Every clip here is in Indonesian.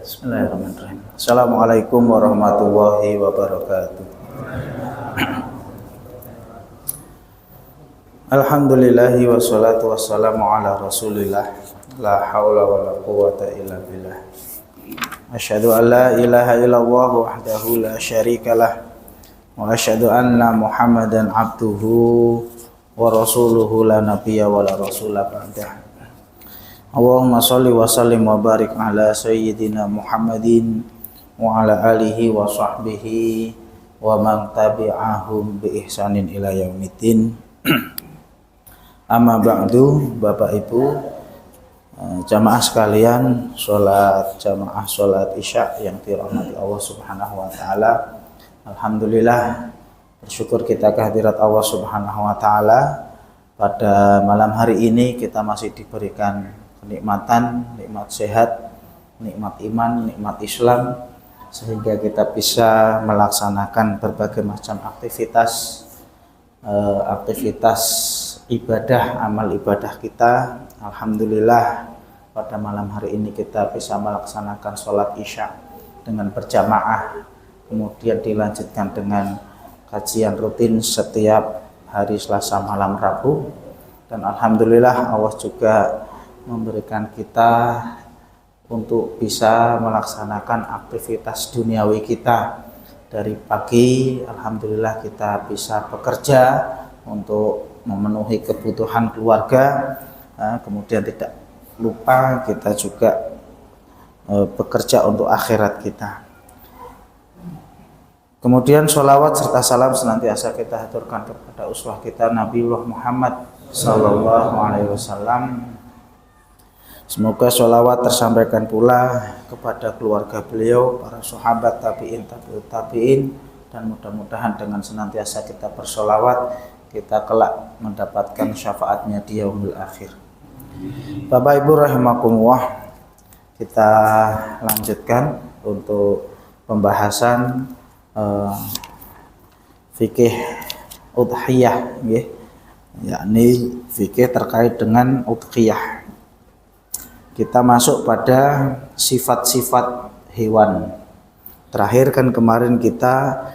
Bismillahirrahmanirrahim. Assalamualaikum warahmatullahi wabarakatuh. Alhamdulillahi wassalatu wassalamu ala rasulillah. La hawla wa la quwata illa billah. Asyhadu an la ilaha illallah wahdahu la syarikalah. Wa asyhadu anna Muhammadan abduhu wa rasuluhu la nabiyya wa la rasula ba'dah. Allahumma sholli wa sallim wa barik ala sayyidina Muhammadin wa ala alihi wa sahbihi wa man tabi'ahum bi ihsanin ila yaumiddin. Amma ba'du, Bapak Ibu jamaah sekalian, jamaah sholat Isya yang dirahmati Allah Subhanahu wa taala. Alhamdulillah, bersyukur kita kehadirat Allah Subhanahu wa taala. Pada malam hari ini kita masih diberikan kenikmatan, nikmat sehat, nikmat iman, nikmat Islam, sehingga kita bisa melaksanakan berbagai macam aktivitas ibadah, amal ibadah kita. Alhamdulillah, pada malam hari ini kita bisa melaksanakan sholat Isya dengan berjamaah, kemudian dilanjutkan dengan kajian rutin setiap hari Selasa malam Rabu, dan alhamdulillah Allah juga memberikan kita untuk bisa melaksanakan aktivitas duniawi kita dari pagi. Alhamdulillah kita bisa bekerja untuk memenuhi kebutuhan keluarga, kemudian tidak lupa kita juga bekerja untuk akhirat kita. Kemudian sholawat serta salam senantiasa kita haturkan kepada uswah kita Nabiullah Muhammad sallallahu alaihi wasallam. Semoga sholawat tersampaikan pula kepada keluarga beliau, para sahabat, tabi'in, tabi'ut tabi'in, dan mudah-mudahan dengan senantiasa kita bersholawat, kita kelak mendapatkan syafaatnya di yaumil akhir. Bapak Ibu rahimakumullah, kita lanjutkan untuk pembahasan fikih udhiyah, yakni fikih terkait dengan udhiyah. Kita masuk pada sifat-sifat hewan. Terakhir kan kemarin kita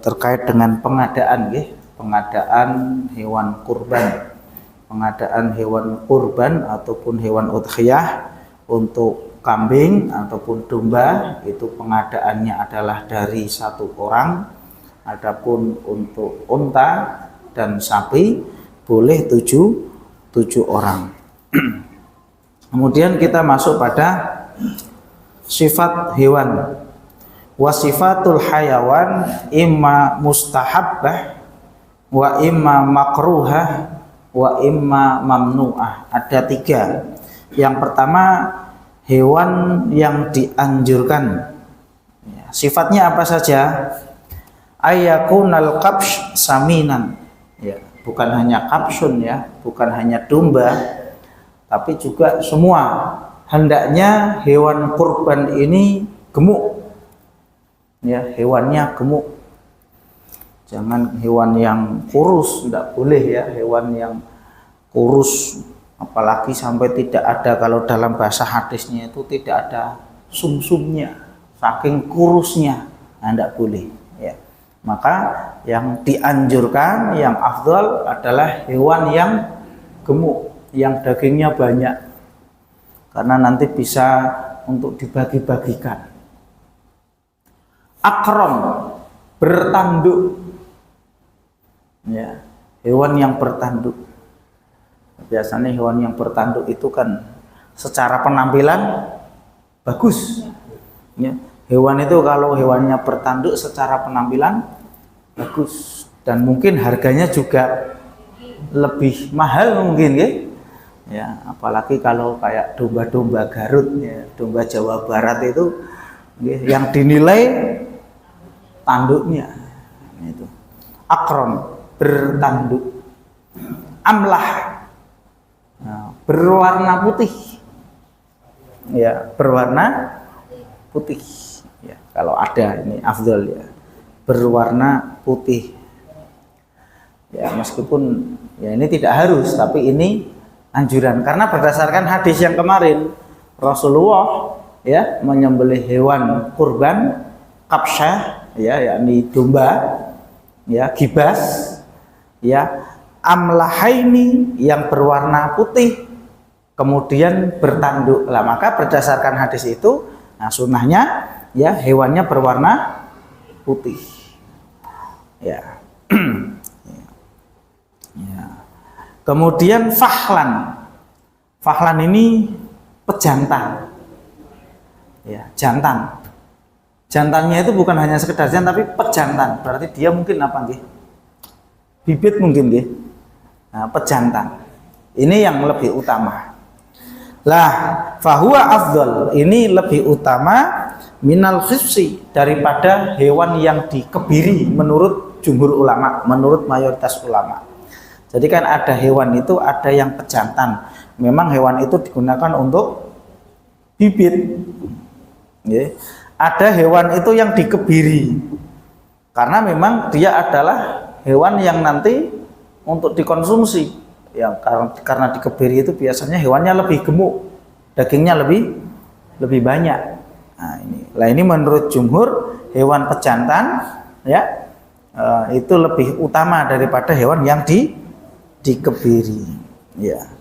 terkait dengan pengadaan hewan kurban. Pengadaan hewan kurban ataupun hewan udhiyah untuk kambing ataupun domba, itu pengadaannya adalah dari satu orang. Adapun untuk unta dan sapi boleh tujuh orang. Kemudian kita masuk pada sifat hewan. Wasifatul hayawan imma mustahabbah wa imma makruhah wa imma mamnu'ah. Ada tiga. Yang pertama, hewan yang dianjurkan. Sifatnya apa saja? Ayakunal kabsh saminan. Bukan hanya kabsun, bukan hanya domba, tapi juga semua. Hendaknya hewan kurban ini gemuk, hewannya gemuk. Jangan hewan yang kurus, tidak boleh hewan yang kurus, apalagi sampai tidak ada, kalau dalam bahasa hadisnya itu tidak ada sumsumnya, saking kurusnya, tidak boleh. Maka yang dianjurkan, yang afdal adalah hewan yang gemuk, yang dagingnya banyak, karena nanti bisa untuk dibagi-bagikan. Akram, bertanduk, hewan yang bertanduk. Biasanya hewan yang bertanduk itu kan secara penampilan bagus. Hewan itu kalau hewannya bertanduk secara penampilan bagus, dan mungkin harganya juga lebih mahal mungkin, apalagi kalau kayak domba-domba Garut, domba Jawa Barat itu yang dinilai tanduknya itu. Akram, bertanduk. Amlah, berwarna putih, berwarna putih. Kalau ada, ini afdal, berwarna putih. Meskipun ini tidak harus, tapi ini anjuran, karena berdasarkan hadis yang kemarin Rasulullah ya menyembelih hewan kurban kabsyah ya yakni domba ya gibas ya amlahaini yang berwarna putih kemudian bertanduk. Lah maka berdasarkan hadis itu nah sunnahnya ya hewannya berwarna putih ya. Ya. Kemudian fahlan ini pejantan ya jantan. Jantannya itu bukan hanya sekedar jantan tapi pejantan, berarti dia mungkin apa nggih? Bibit mungkin nggih. Nah, pejantan. Ini yang lebih utama. Lah, fahuwa afdol ini lebih utama minal khifsi daripada hewan yang dikebiri menurut jumhur ulama, menurut mayoritas ulama. Jadi kan ada hewan itu ada yang pejantan. Memang hewan itu digunakan untuk bibit. Ya. Ada hewan itu yang dikebiri. Karena memang dia adalah hewan yang nanti untuk dikonsumsi. Ya, karena dikebiri itu biasanya hewannya lebih gemuk, dagingnya lebih banyak. Nah, ini menurut jumhur hewan pejantan ya itu lebih utama daripada hewan yang dikebiri ya.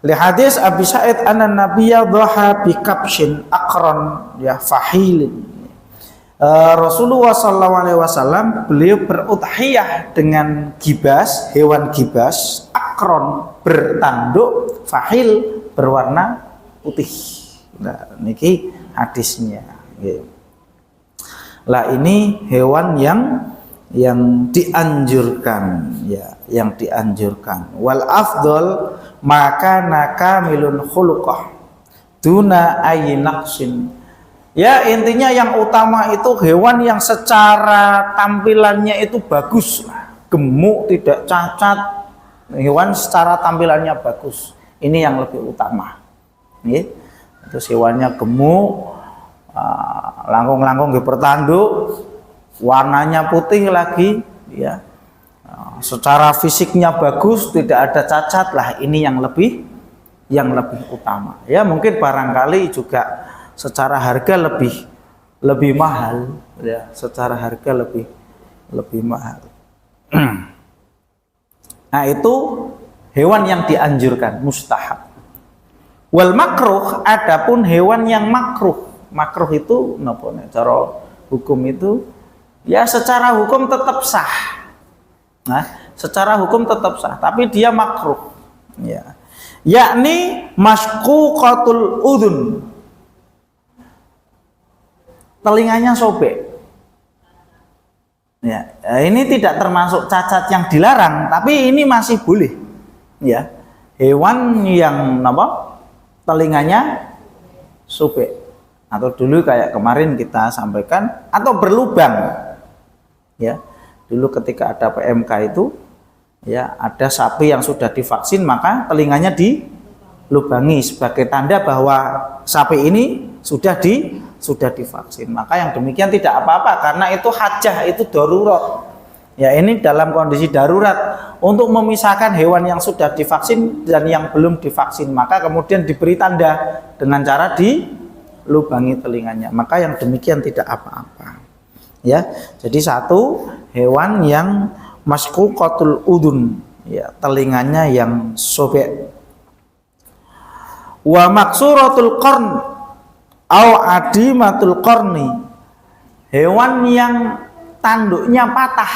Li hadis Abi Sa'id anna nabiyya dhaha bi kabshin aqran ya fahilin. Rasulullah sallallahu alaihi wasallam beliau berudhiyah dengan gibas, hewan gibas akron bertanduk fahil berwarna putih. Nah, niki hadisnya. Lah ini hewan yang dianjurkan ya, yang dianjurkan. Wal afdol maka nakamilun khuluqah duna ayinaksin. Ya intinya yang utama itu hewan yang secara tampilannya itu bagus, gemuk, tidak cacat. Hewan secara tampilannya bagus. Ini yang lebih utama. Nih, terus hewannya gemuk, langkung-langkung bertanduk, warnanya putih lagi, ya. Secara fisiknya bagus, tidak ada cacat lah. Ini yang lebih utama. Ya mungkin barangkali juga secara harga lebih mahal, ya. Secara harga lebih mahal. Nah itu hewan yang dianjurkan, mustahab. Wal makruh, adapun hewan yang makruh. Makruh itu napa nek cara hukum itu ya secara hukum tetap sah. Nah, secara hukum tetap sah, tapi dia makruh. Ya. Yakni masquqatul udhun. Telinganya sobek. Ya, ini tidak termasuk cacat yang dilarang, tapi ini masih boleh. Ya. Hewan yang apa? Telinganya sobek. Atau dulu kayak kemarin kita sampaikan atau berlubang. Ya. Dulu ketika ada PMK itu ya ada sapi yang sudah divaksin maka telinganya dilubangi sebagai tanda bahwa sapi ini sudah divaksin. Maka yang demikian tidak apa-apa karena itu hajah, itu darurat. Ya ini dalam kondisi darurat untuk memisahkan hewan yang sudah divaksin dan yang belum divaksin, maka kemudian diberi tanda dengan cara dilubangi telinganya. Maka yang demikian tidak apa-apa. Ya, jadi satu hewan yang masquqatul udhun, ya telinganya yang sobek. Wa maksuratul qarn au adimatul qarni, hewan yang tanduknya patah.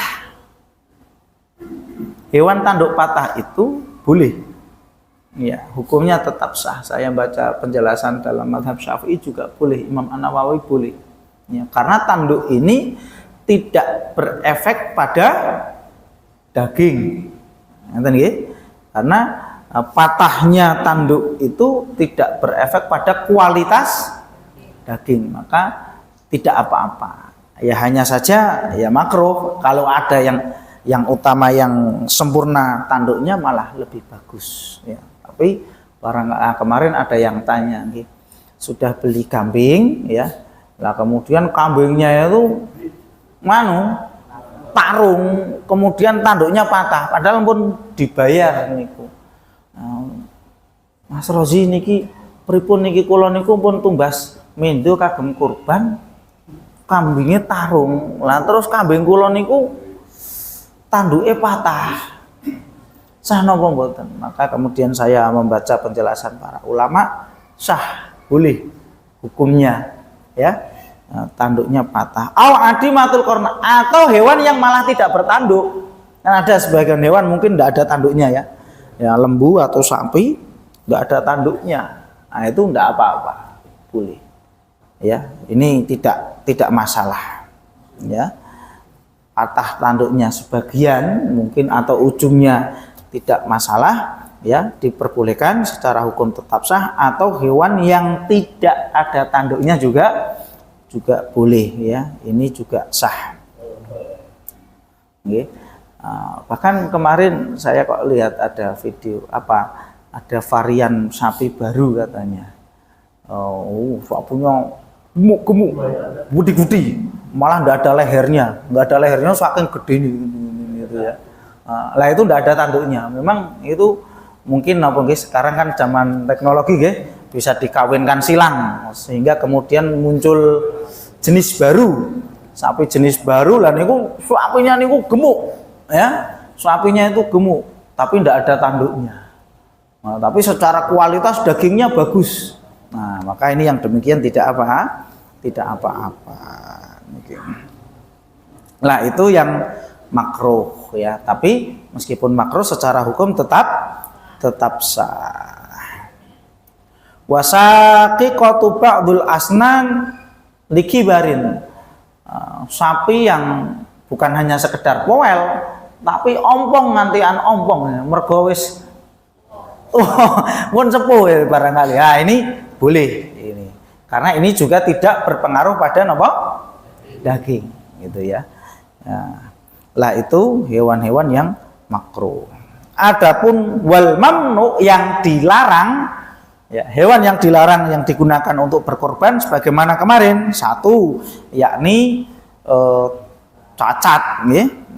Hewan tanduk patah itu boleh. Ya, hukumnya tetap sah. Saya baca penjelasan dalam mazhab Syafi'i juga boleh, Imam An-Nawawi boleh. Ya, karena tanduk ini tidak berefek pada daging. Karena patahnya tanduk itu tidak berefek pada kualitas daging, maka tidak apa-apa. Ya hanya saja ya makruh. Kalau ada yang utama yang sempurna tanduknya malah lebih bagus. Ya. Tapi kemarin ada yang tanya, sudah beli kambing, ya. Lah kemudian kambingnya itu tarung, kemudian tanduknya patah, padahal pun dibayar niku. Mas Rozi niki pripun niki kula niku pun tumbas mendo kagem kurban kambingnya tarung. Lah terus kambing kula niku tanduke patah. Sah napa mboten? Maka kemudian saya membaca penjelasan para ulama, sah, boleh hukumnya ya. Tanduknya patah. Au adimatul qarna, atau hewan yang malah tidak bertanduk. Kan ada sebagian hewan mungkin tidak ada tanduknya ya. Ya lembu atau sapi tidak ada tanduknya. Nah, itu tidak apa-apa. Boleh. Ya, ini tidak masalah. Ya. Patah tanduknya sebagian mungkin atau ujungnya tidak masalah, ya, diperbolehkan secara hukum tetap sah, atau hewan yang tidak ada tanduknya juga boleh ya, ini juga sah. Okay. Bahkan kemarin saya kok lihat ada video ada varian sapi baru katanya. Sapinya gemuk, budi-budi, malah nggak ada lehernya saking gede gitu ya. Lah itu nggak ada tanduknya. Memang itu mungkin sekarang kan zaman teknologi bisa dikawinkan silang sehingga kemudian muncul jenis baru, sapi jenis baru. Lah niku sapinya niku gemuk ya, sapinya itu gemuk tapi tidak ada tanduknya. Nah, tapi secara kualitas dagingnya bagus. Nah, maka ini yang demikian tidak apa-apa. Nah, itu yang makruh ya, tapi meskipun makruh secara hukum tetap sah. Wasaqiqatu ba'dul asnan likibarin, sapi yang bukan hanya sekedar poel tapi ompong ngantian ompong, mergo wis pun sepuh ya barangkali. Nah, ini boleh ini. Karena ini juga tidak berpengaruh pada daging gitu ya. Nah, lah itu hewan-hewan yang makruh. Adapun wal mamnu yang dilarang, ya, hewan yang dilarang yang digunakan untuk berkorban sebagaimana kemarin, satu yakni cacat,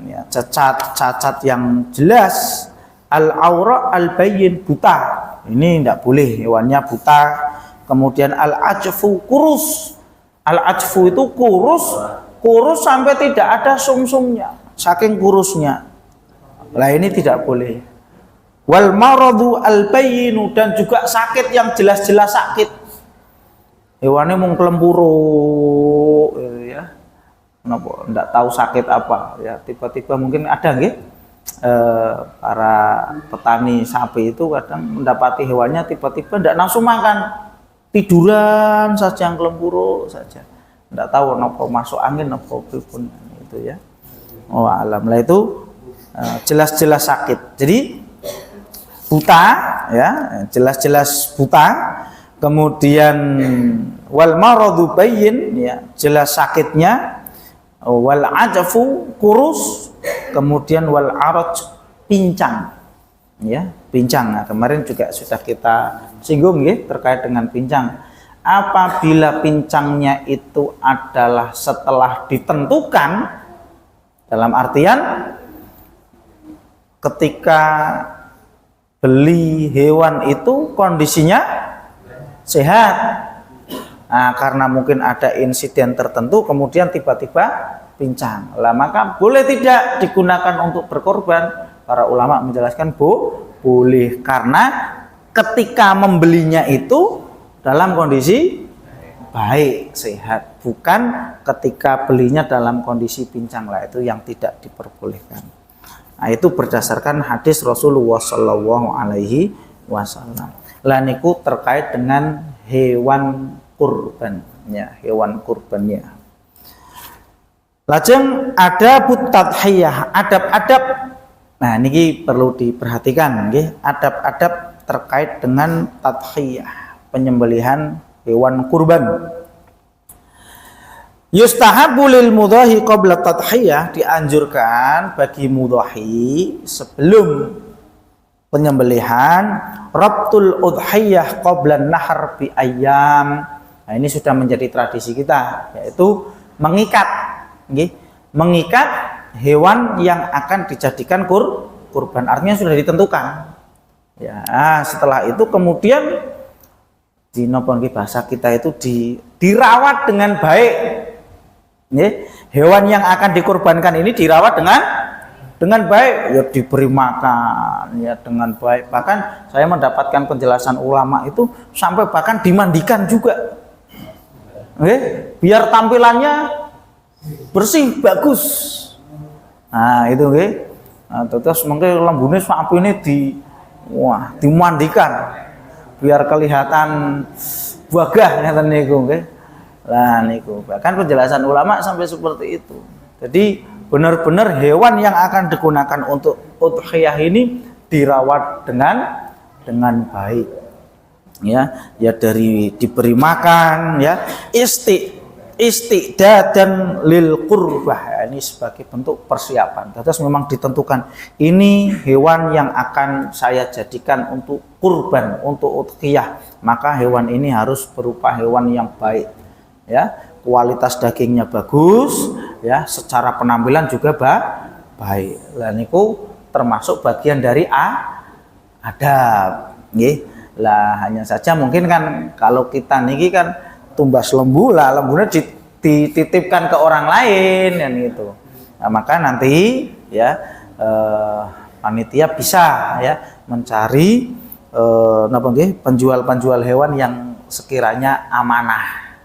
ya, cacat yang jelas, al aura al bayyin, buta, ini tidak boleh, hewannya buta. Kemudian al ajfu, kurus, al ajfu itu kurus sampai tidak ada sumsumnya, saking kurusnya. Lah ini tidak boleh. Wal maradu al bayyinu, dan juga sakit yang jelas-jelas sakit. Hewannya mung klempuru ya. Napa ndak tahu sakit apa ya, tiba-tiba mungkin ada nggih para petani sapi itu kadang mendapati hewannya tiba-tiba ndak nafsu makan, tiduran saja yang klempuru saja. Ndak tahu napa masuk angin napa pripun itu ya. Oh alam. Lah itu jelas-jelas sakit. Jadi buta ya, jelas-jelas buta. Kemudian wal maradu bayyin, ya, jelas sakitnya. Wal ajfu, kurus. Kemudian wal araj, pincang. Ya, pincang. Nah, kemarin juga sudah kita singgung ya terkait dengan pincang. Apabila pincangnya itu adalah setelah ditentukan, dalam artian ketika beli hewan itu kondisinya sehat, nah, karena mungkin ada insiden tertentu kemudian tiba-tiba pincang, lah maka boleh tidak digunakan untuk berkorban. Para ulama menjelaskan boleh, karena ketika membelinya itu dalam kondisi baik, sehat, bukan ketika belinya dalam kondisi pincang. Lah itu yang tidak diperbolehkan. Nah, itu berdasarkan hadis Rasulullah Shallallahu Alaihi Wasallam. Lah niku terkait dengan hewan kurban, ya, hewan kurbannya. Lajeng ada tadhiyah, adab-adab. Nah, niki perlu diperhatikan, nggih, adab-adab terkait dengan tadhiyah, penyembelihan hewan kurban. Yustahabu lil mudhahi qabla tadhiyah, dianjurkan bagi mudhahi sebelum penyembelihan rabtul udhiyah qabla nahar bi ayyam. Nah, ini sudah menjadi tradisi kita, yaitu mengikat, nggih, mengikat hewan yang akan dijadikan kurban, artinya sudah ditentukan. Ya, setelah itu kemudian di bahasa kita itu dirawat dengan baik. Hewan yang akan dikurbankan ini dirawat dengan baik, ya diberi makan ya dengan baik. Bahkan saya mendapatkan penjelasan ulama itu sampai bahkan dimandikan juga. Biar tampilannya bersih bagus. Nah, itu nah, terus mungkin lembune sapi ini dimandikan biar kelihatan gagah ngeten niku nggih. Lah niku bahkan penjelasan ulama sampai seperti itu. Jadi benar-benar hewan yang akan digunakan untuk udhiyah ini dirawat dengan baik. Ya dari diberi makan ya, istidadan lil qurbah, ini sebagai bentuk persiapan. Terus memang ditentukan ini hewan yang akan saya jadikan untuk kurban, untuk udhiyah, maka hewan ini harus berupa hewan yang baik ya, kualitas dagingnya bagus ya, secara penampilan juga baik. Lah niku termasuk bagian dari adab nggih. Lah hanya saja mungkin kan kalau kita niki kan tumbas lembu lah, lembunya dititipkan ke orang lain kan gitu. Nah, maka nanti ya panitia bisa ya mencari penjual hewan yang sekiranya amanah.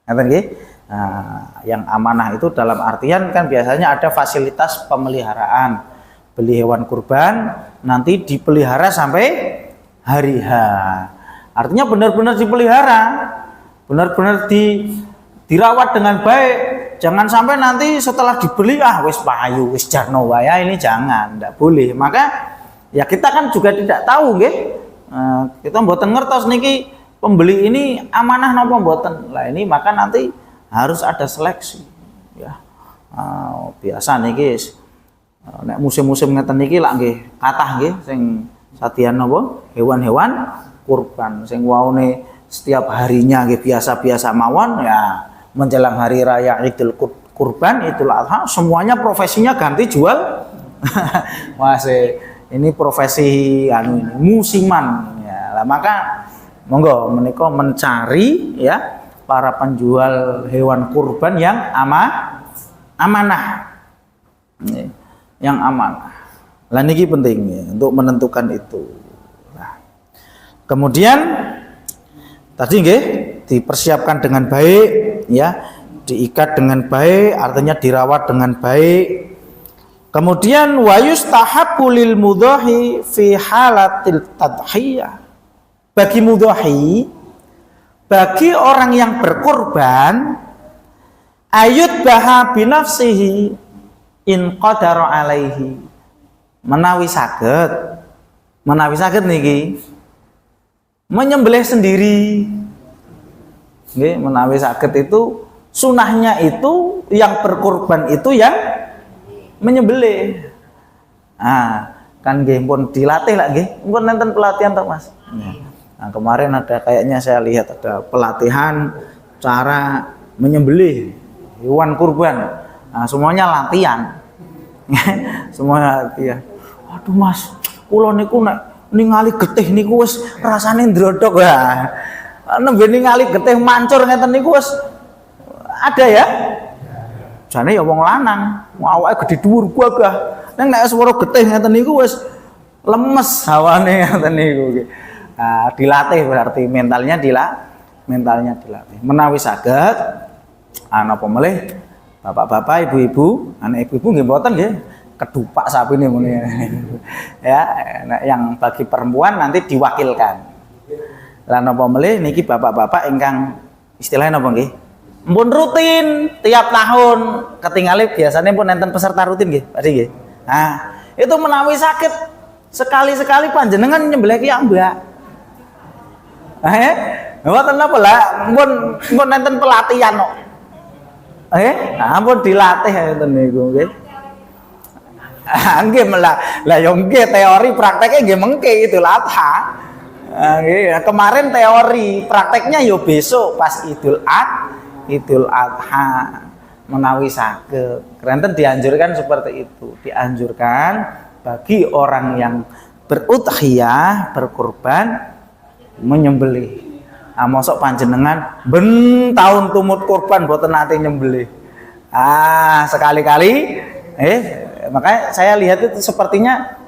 Ngerti nggih? Nah, yang amanah itu dalam artian kan biasanya ada fasilitas pemeliharaan. Beli hewan kurban nanti dipelihara sampai hari H. Artinya benar-benar dipelihara, benar-benar dirawat dengan baik. Jangan sampai nanti setelah dibeli wis payu, wis jarno wae, ini jangan, tidak boleh. Maka ya kita kan juga tidak tahu nggih. Kita mboten ngertos niki pembeli ini amanah napa mboten. Lah ini maka nanti harus ada seleksi ya. Biasa niki nek musim-musim ngeten niki lak nggih kathah nggih sing sadian napa hewan-hewan kurban sing waune setiap harinya nggih biasa-biasa mawon ya, menjelang hari raya Idul Kurban, Idul Adha semuanya profesinya ganti jual. Masih ini profesi ini musiman ya. Lah maka monggo menika mencari ya para penjual hewan kurban yang amanah. Yang amanah. Lah niki penting ya, untuk menentukan itu. Nah, kemudian tadi nggih dipersiapkan dengan baik ya, diikat dengan baik, artinya dirawat dengan baik. Kemudian wa yustahabbu lil mudhahi fi halatil tadhiyah. Bagi mudhahi, bagi orang yang berkorban, ayut baha binafsihi in qadara alaihi. Menawi saged niki menyembelih sendiri. Nggih, menawi saged itu sunahnya itu yang berkorban itu yang menyembelih. Kan nggih pun dilatih lah nggih. Pun nonton pelatihan toh Mas. Nah, kemarin ada kayaknya saya lihat ada pelatihan cara menyembelih hewan kurban. Nah, semuanya latihan. Semuanya latihan. Aduh Mas, kula niku nek ningali getih niku wis rasane ndrodok ya. Nembe ningali getih mancur ngeten niku wis ada ya. Jane ya wong lanang, awake gede dhuwur gagah. Ning nek swara getih ngeten niku wis lemes hawane ngeten niku. Nah, dilatih berarti mentalnya dilatih. Menawi saged napa melih bapak-bapak, ibu-ibu, anak ibu-ibu nggih mboten nggih kedupak sapi ini muni. Ya, yang bagi perempuan nanti diwakilkan. Lah napa melih niki bapak-bapak ingkang istilahnya napa nggih? Mpun rutin tiap tahun ketinggalan biasanya pun enten peserta rutin nggih, Pak nggih. Nah, itu menawi sakit sekali-sekali panjenengan nyembelih ki Mbak. Mboten napa lah, mpun enten pelatihan kok. Ampun dilatih ngoten niku nggih. Nggih lah yo nggih teori prakteknya nggih mengke Idul Adha. Nggih, kemarin teori, prakteknya yo besok pas Idul Adha menawi saged. Krenten dianjurkan seperti itu, dianjurkan bagi orang yang berudhiyah, berkurban menyembelih. Mosok panjenengan ben tahun tumut kurban boten nate nyembelih. Sekali-kali makanya saya lihat itu sepertinya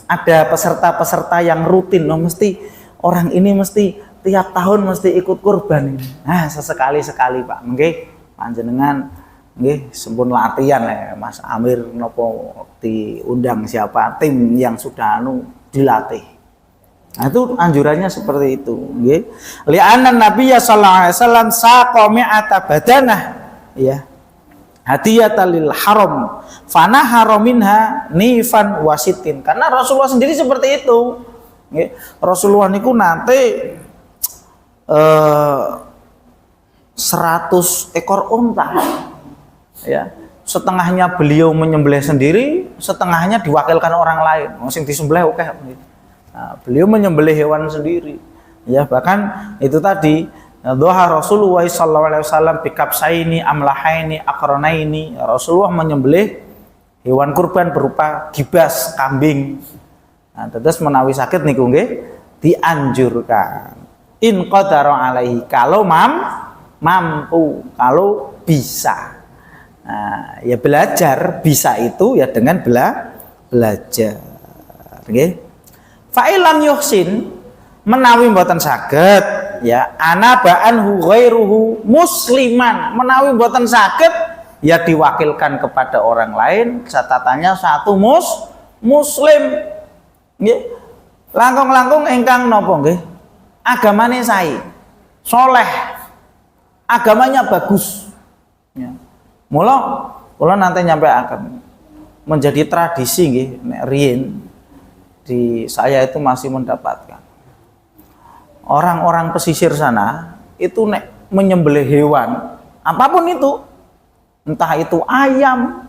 ada peserta-peserta yang rutin, mesti orang ini mesti tiap tahun mesti ikut kurban ini. Sesekali-sekali Pak, nggih panjenengan nggih sempun latihan Mas Amir nopo diundang siapa tim yang sudah dilatih. Itu anjurannya seperti itu, nggih. Li'anna Nabiy sallallahu alaihi wasallam saqa mi'ata badanah, ya. Hadiyatan lil haram. Fana haraminha nifan wasitin. Karena Rasulullah sendiri seperti itu. Nggih. Rasulullah niku nate 100 ekor unta. Ya. Setengahnya beliau menyembelih sendiri, setengahnya diwakilkan orang lain. Sing disembelih oke. Beliau menyembelih hewan sendiri, ya bahkan itu tadi doha Rasulullah sallallahu alaihi wasallam bikabsaini amlahaini akranaini. Rasulullah menyembelih hewan kurban berupa gibas kambing. Terus menawi sakit niku nggih dianjurkan in qadara alaihi, kalau mampu, kalau bisa. Ya belajar bisa itu ya dengan belajar, nggih. Fa'ilam yuhsin, menawi mboten saged ya anaba'anhu ghairuhu musliman, menawi mboten saged ya diwakilkan kepada orang lain, catatannya satu muslim nggih. Langkung-langkung ingkang napa nggih agamane sae, soleh, agamanya bagus ya. Mula kula nanti nyampe akan menjadi tradisi nggih nek riyen di saya itu masih mendapatkan orang-orang pesisir sana itu nek menyembelih hewan apapun itu, entah itu ayam,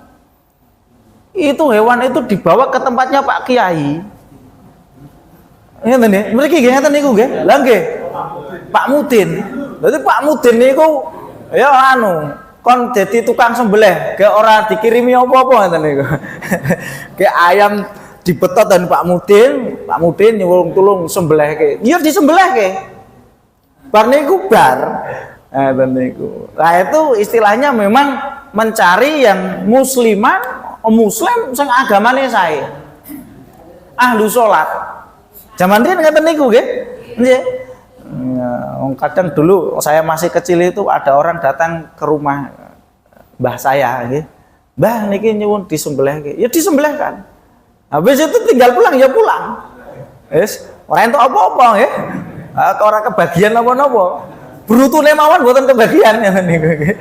itu hewan itu dibawa ke tempatnya Pak Kiai. Ngeten nggih, mriki nggih ngeten niku nggih. Lah nggih. Pak Mudin. Dadi Pak Mudin niku ya kon dadi tukang sembelih, gak ora dikirimi apa-apa ngeten niku. Ke ayam dibetot dan Pak Mudin nyuwun tulung sembelih ke. Ya disembelih ke. Bar niku bar. Niku. Nah itu istilahnya memang mencari yang muslim sing agamane sae. Ahlu salat. Zaman riyen ngeten niku nggih. Nggih. Kadang dulu saya masih kecil itu ada orang datang ke rumah mbah saya nggih. Mbah niki nyuwun disembelih ke. Ya disembelih kan. Habis itu tinggal pulang ya pulang. Wis, ora entuk apa-apa nggih. Ora kebagian napa-napa. Brutune mawon mboten kebagian ngene niku nggih.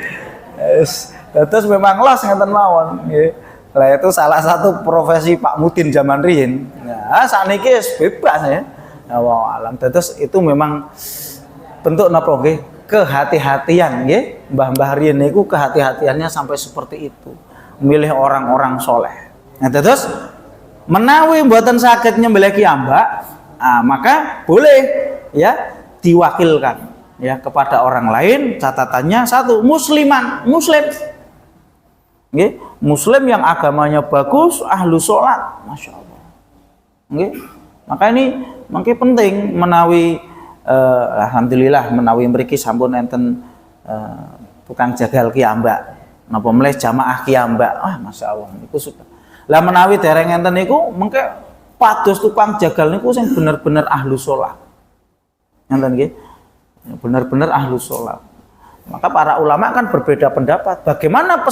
Wis, terus memang los ngeten mawon nggih. Lah itu salah satu profesi Pak Mudin zaman riyin. Nah, sakniki wis bebas ya. Wallahu alam. Terus itu memang bentuk napa nggih? Kehati-hatian nggih. Mbah-mbah riyin niku kehati-hatiannya sampai seperti itu. Memilih orang-orang soleh. Nah, terus menawi mboten saged nyembelih kiambak, maka boleh ya diwakilkan ya kepada orang lain, catatannya satu muslim nggih, muslim yang agamanya bagus, ahlu sholat, masya Allah nggih. Maka ini mangke penting menawi alhamdulillah menawi mriki sampun enten tukang jagal kiambak napa melih jamaah kiambak, masya Allah niku sudah. Lah menawi dereng enten niku mengke pados tukang jagal niku sing bener-bener ahlu sholat. Ngenten nggih. Bener-bener ahlu sholat. Maka para ulama kan berbeda pendapat. Bagaimana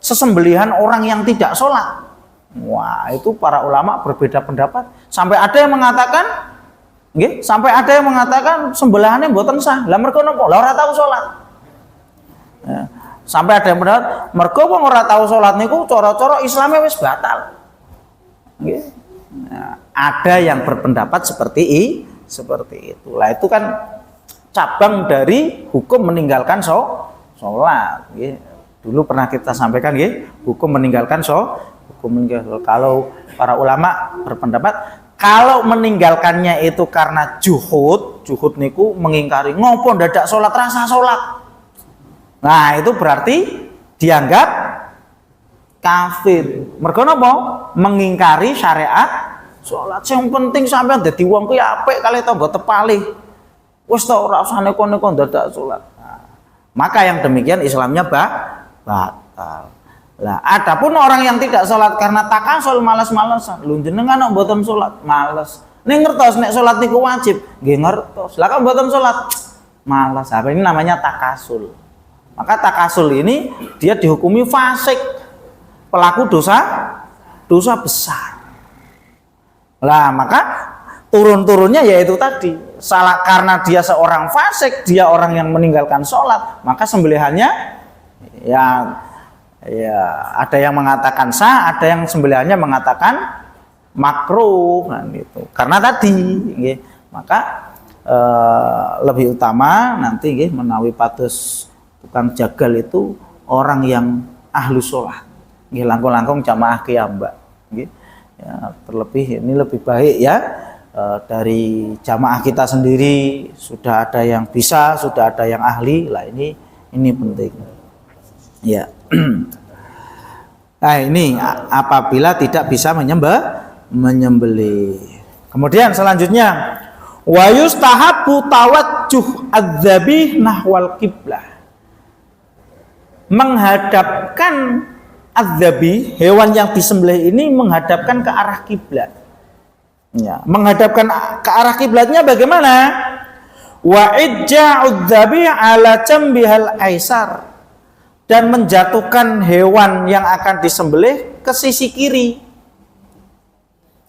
sesembelihan orang yang tidak sholat? Wah, itu para ulama berbeda pendapat. Sampai ada yang mengatakan nggih, sampai ada yang mengatakan sembelihannya mboten sah. Lah mergo napa? Lah ora tau sholat. Ya. Sampai ada yang pendapat mergo wong ora tau salat niku cara-cara Islame wis batal. Nggih. Nah, ada yang berpendapat seperti itu. Lah itu kan cabang dari hukum meninggalkan salat, nggih. Dulu pernah kita sampaikan nggih, hukum meninggalkan kalau para ulama berpendapat kalau meninggalkannya itu karena juhud niku mengingkari ngopo dadak salat rasa salat. Nah, itu berarti dianggap kafir. Mergo napa? Mengingkari syariat salat. Yang penting sampean dadi wong kuwi apik kalih tangga tepalih. Wis ta ora usah neko-neko dadak salat. Nah, maka yang demikian Islamnya batal. Lah, adapun orang yang tidak salat karena takasul malas-malesan, lho jenengan kok mboten salat, males. Ning ngertos nek salat niku wajib, nggih ngertos. Lah kok mboten salat, malas. Apa ini namanya takasul. Maka takasul ini dia dihukumi fasik, pelaku dosa besar. Lah, maka turun-turunnya yaitu tadi, salah karena dia seorang fasik, dia orang yang meninggalkan sholat, maka sembelihannya ya ada yang mengatakan sah, ada yang sembelihannya mengatakan makruh, kan gitu. Karena tadi, maka lebih utama nanti menawi patus tukang jagal itu orang yang ahlu sholat, langkung-langkung jamaah qiyam, ya, terlebih ini lebih baik ya. Dari jamaah kita sendiri sudah ada yang bisa, sudah ada yang ahli lah, ini penting ya. Nah ini apabila tidak bisa menyembelih. Kemudian selanjutnya wa yustahabbu tawajjuh adzabih nahwal qiblah, menghadapkan adzabi, hewan yang disembelih ini menghadapkan ke arah kiblat. Ya, menghadapkan ke arah kiblatnya bagaimana? Wa ijja'udzabi ala jambihal aisar, dan menjatuhkan hewan yang akan disembelih ke sisi kiri.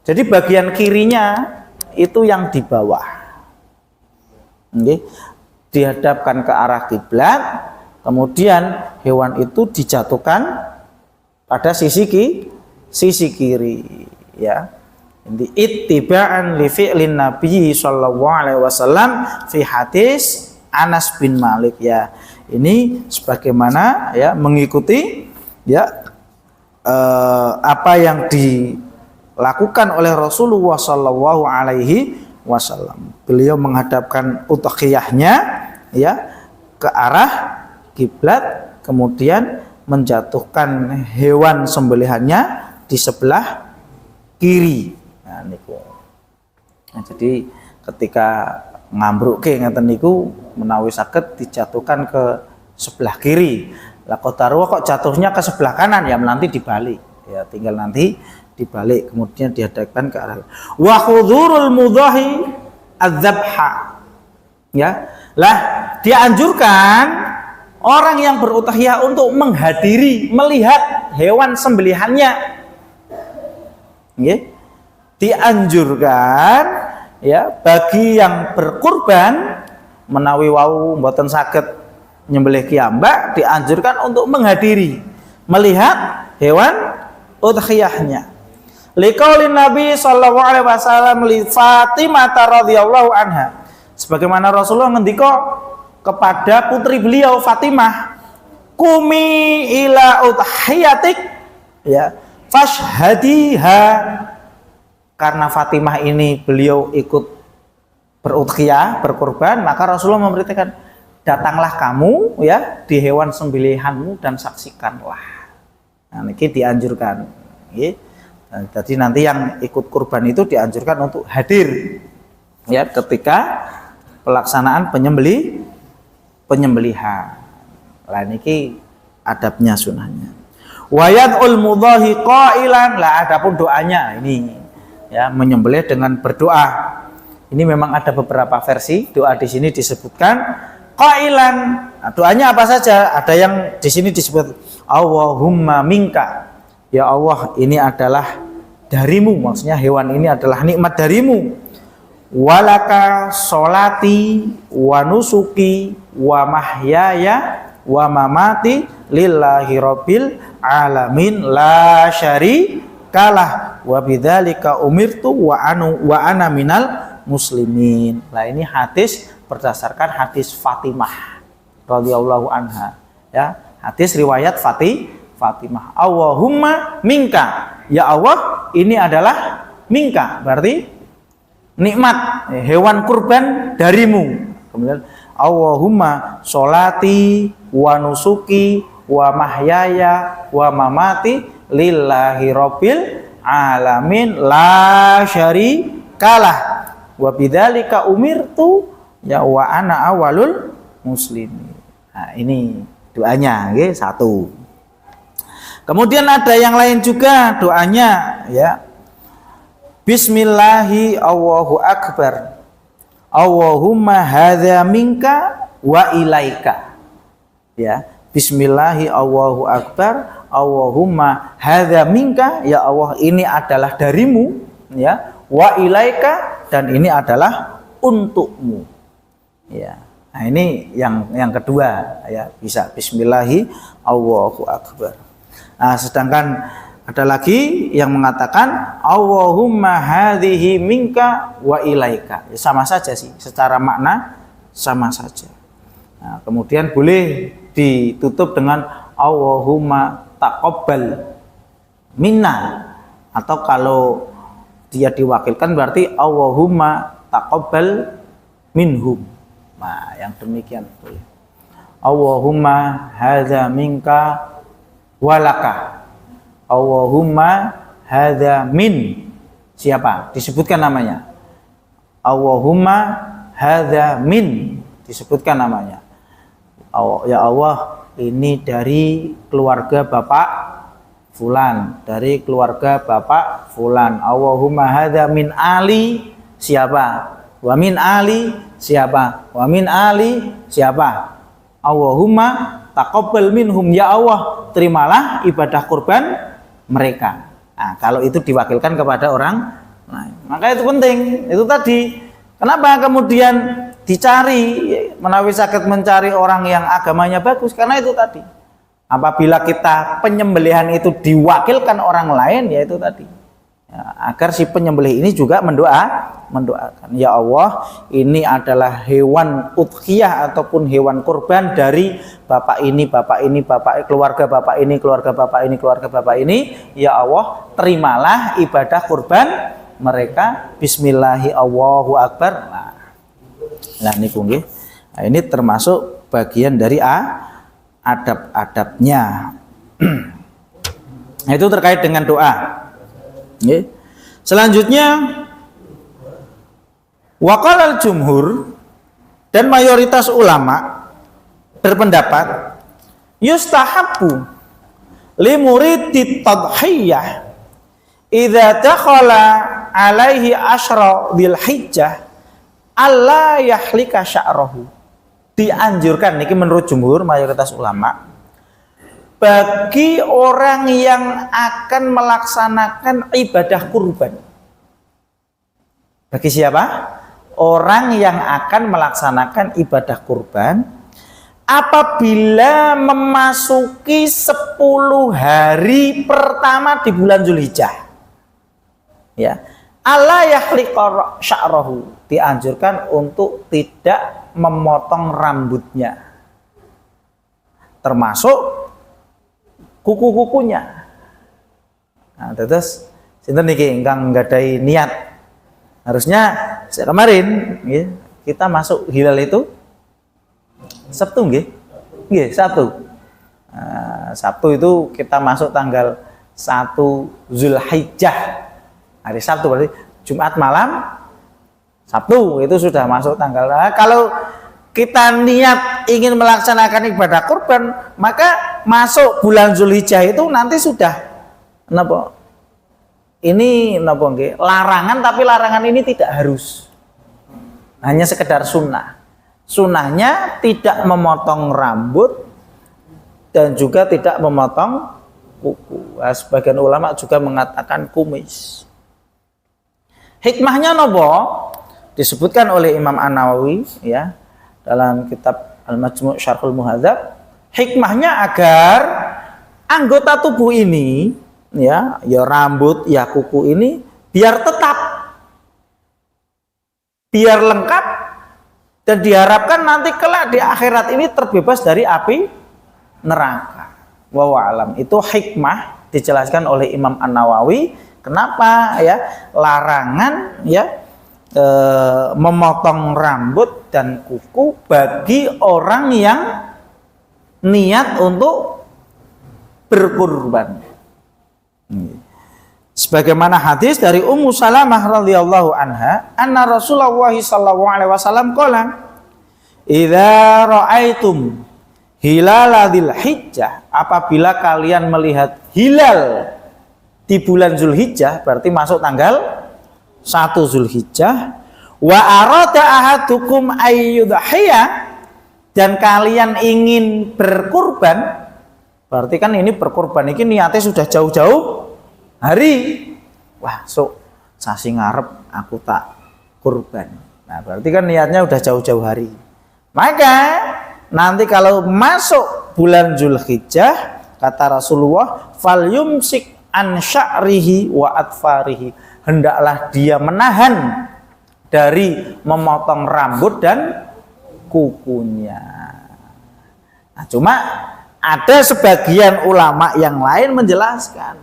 Jadi bagian kirinya itu yang di bawah. Dihadapkan ke arah kiblat, kemudian hewan itu dijatuhkan pada sisi kiri, ya. Ittiba'an li fi'lin Nabi sallallahu alaihi wasallam fi hadis Anas bin Malik, ya. Ini sebagaimana ya mengikuti ya apa yang dilakukan oleh Rasulullah sallallahu alaihi wasallam. Beliau menghadapkan udhiyahnya ya ke arah kiblat, kemudian menjatuhkan hewan sembelihannya di sebelah kiri. Nah, jadi ketika ngambruke ngeten niku menawi saged dijatuhkan ke sebelah kiri. Lah qadarwa kok jatuhnya ke sebelah kanan, ya nanti dibalik. Ya tinggal nanti dibalik, kemudian dihadapkan ke arah. Wa khudhurul mudhahi adzabha. Ya. Lah dianjurkan orang yang berudhiyah untuk menghadiri, melihat hewan sembelihannya. Nggih. Dianjurkan ya bagi yang berkurban menawi wau mboten saged nyembelih qiyambak, dianjurkan untuk menghadiri, melihat hewan udhiyahnya. Liqaulin Nabi sallallahu alaihi wasallam li Fatimah radhiyallahu anha, sebagaimana Rasulullah ngendika kepada putri beliau Fatimah, kumi ila udhiyatik ya fashhadiha. Karena Fatimah ini beliau ikut berudhiyah, berkorban, maka Rasulullah memberitakan, datanglah kamu ya di hewan sembelihanmu dan saksikanlah. Nah, ini dianjurkan. Nah, jadi nanti yang ikut kurban itu dianjurkan untuk hadir ya ketika pelaksanaan penyembelihan. Lah niki adabnya, sunahnya. Wayad'ul mudhahi qailan, lah adapun doanya ini ya menyembelih dengan berdoa. Ini memang ada beberapa versi doa, di sini disebutkan qailan. Nah, doanya apa saja? Ada yang di sini disebut Allahumma minka, ya Allah ini adalah darimu, maksudnya hewan ini adalah nikmat darimu. Walaka sholati wa nusuki wa mahyaya wa mamati lillahi rabbil alamin la syarikalah wa bidzalika umirtu wa ana minal muslimin. Nah ini hadis berdasarkan hadis Fatimah radhiyallahu anha ya, hadis riwayat Fatimah. Allahumma minka, ya Allah ini adalah minka, berarti nikmat hewan kurban darimu. Kemudian Allahumma sholati wa nusuki wa mahyaya wa mamati lillahi rabbil alamin la syarikalah wa bidzalika umirtu ya wa ana awalul muslimin. Nah, ini doanya nggih satu. Kemudian ada yang lain juga doanya ya. Bismillahi Allahu akbar. Allahumma hadza minka wa ilaika. Ya, bismillahi Allahu akbar. Allahumma hadza minka, ya Allah ini adalah darimu ya, wa ilaika dan ini adalah untukmu. Ya. Nah, ini yang kedua ya, bisa bismillahi Allahu akbar. Nah, sedangkan ada lagi yang mengatakan Allahumma hadhihi minka wa ilaika. Ya, sama saja sih, secara makna sama saja. Nah, kemudian boleh ditutup dengan Allahumma taqabbal minna, atau kalau dia diwakilkan berarti Allahumma taqabbal minhum. Nah, yang demikian boleh. Allahumma hadza minka walaka. Allahumma hadza min siapa? Disebutkan namanya. Allahumma hadza min, disebutkan namanya. Ya Allah, ini dari keluarga Bapak fulan, dari keluarga Bapak fulan. Allahumma hadza min ali siapa? Wa min ali siapa? Wa min ali siapa? Allahumma taqabbal minhum, ya Allah terimalah ibadah kurban mereka. Nah, kalau itu diwakilkan kepada orang lain, maka itu penting. Itu tadi kenapa kemudian dicari menawi sakit mencari orang yang agamanya bagus, karena itu tadi apabila kita penyembelihan itu diwakilkan orang lain, ya itu tadi ya, agar si penyembelih ini juga mendoakan, ya Allah ini adalah hewan udhiyah ataupun hewan kurban dari bapak ini, keluarga bapak ini, keluarga bapak ini, keluarga bapak ini, ya Allah terimalah ibadah kurban mereka. Bismillahi Allahu akbar. Nah ini nggih. Nah, ini termasuk bagian dari adab-adabnya. Itu terkait dengan doa. Selanjutnya waqalal jumhur, dan mayoritas ulama berpendapat yustahabbu li muridit tadhiyah idza dakhala alaihi asyra dzilhijjah alla yahlika sya'rahu. Dianjurkan niki menurut jumhur mayoritas ulama, bagi orang yang akan melaksanakan ibadah kurban. Bagi siapa? Orang yang akan melaksanakan ibadah kurban apabila memasuki 10 hari pertama di bulan Zulhijjah. Ya. Alla yahliqa sya'rahu, dianjurkan untuk tidak memotong rambutnya. Termasuk kuku-kukunya. Nah, terus sinten niki ingkang nggadhahi niat. Harusnya kemarin nggih, kita masuk hilal itu Sabtu nggih. Nggih, Sabtu. Nah, Sabtu itu kita masuk tanggal 1 Zulhijjah. Hari Sabtu berarti Jumat malam Sabtu itu sudah masuk tanggal. Nah, kalau kita niat ingin melaksanakan ibadah kurban, maka masuk bulan Zulhijjah itu nanti sudah napa? Ini napa nggih? Larangan, tapi larangan ini tidak harus. Hanya sekedar sunnah. Sunnahnya tidak memotong rambut dan juga tidak memotong kuku. Nah, sebagian ulama juga mengatakan kumis. Hikmahnya nopo? Disebutkan oleh Imam An-Nawawi ya dalam kitab Al-Majmu' Syarhul Muhadzab. Hikmahnya agar anggota tubuh ini ya rambut, ya kuku ini biar tetap, biar lengkap, dan diharapkan nanti kelak di akhirat ini terbebas dari api neraka. Wallahu a'lam. Itu hikmah dijelaskan oleh Imam An-Nawawi. Kenapa ya larangan ya memotong rambut dan kuku bagi orang yang niat untuk berkurban. Sebagaimana hadis dari Ummu Salamah radhiyallahu anha, anna Rasulullah sallallahu alaihi wasallam qala, idza ra'aitum hilaladzil hijjah, apabila kalian melihat hilal di bulan Zulhijjah, berarti masuk tanggal 1 Zulhijjah, wa arada ahadukum ayyudhiya, dan kalian ingin berkurban, berarti kan ini berkurban ini niatnya sudah jauh-jauh hari. Wah, sok sasi ngarep aku tak kurban. Nah, berarti kan niatnya udah jauh-jauh hari. Maka nanti kalau masuk bulan Zulhijjah, kata Rasulullah, fal yumsik an sya'rihi wa atfarihi, hendaklah dia menahan dari memotong rambut dan kukunya. Nah, cuma ada sebagian ulama yang lain menjelaskan,